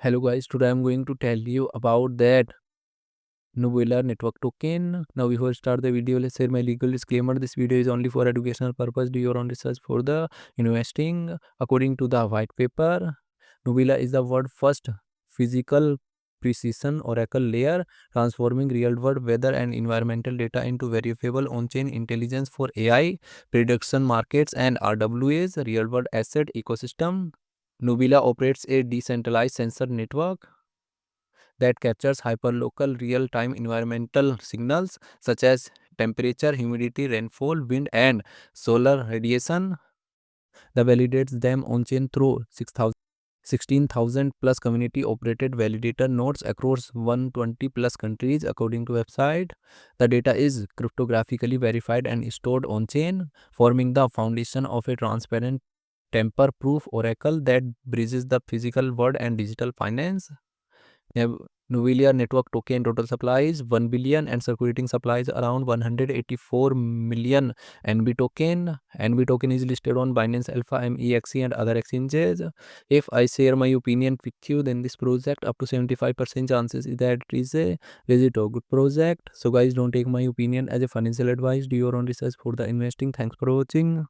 Hello guys, today I'm going to tell you about that Nubila Network token. Now before we start the video, let's share my legal disclaimer. This video is only for educational purpose. Do your own research for the investing. According to the white paper, Nubila is the world's first physical precision oracle layer, transforming real-world weather and environmental data into verifiable on-chain intelligence for AI, prediction markets, and RWA's real-world asset ecosystem. Nubila operates a decentralized sensor network that captures hyperlocal real-time environmental signals such as temperature, humidity, rainfall, wind, and solar radiation. The validates them on-chain through 16,000 plus community operated validator nodes across 120 plus countries. According to website, the data is cryptographically verified and stored on chain, forming the foundation of a transparent tamper proof oracle that bridges the physical world and digital finance. Nubila Network token total supply is 1 billion and circulating supplies around 184 million NB token. NB token is listed on Binance Alpha, MEXC and other exchanges. If I share my opinion with you, then this project up to 75% chances is that it is a legit or good project. So guys, don't take my opinion as a financial advice. Do your own research for the investing. Thanks for watching.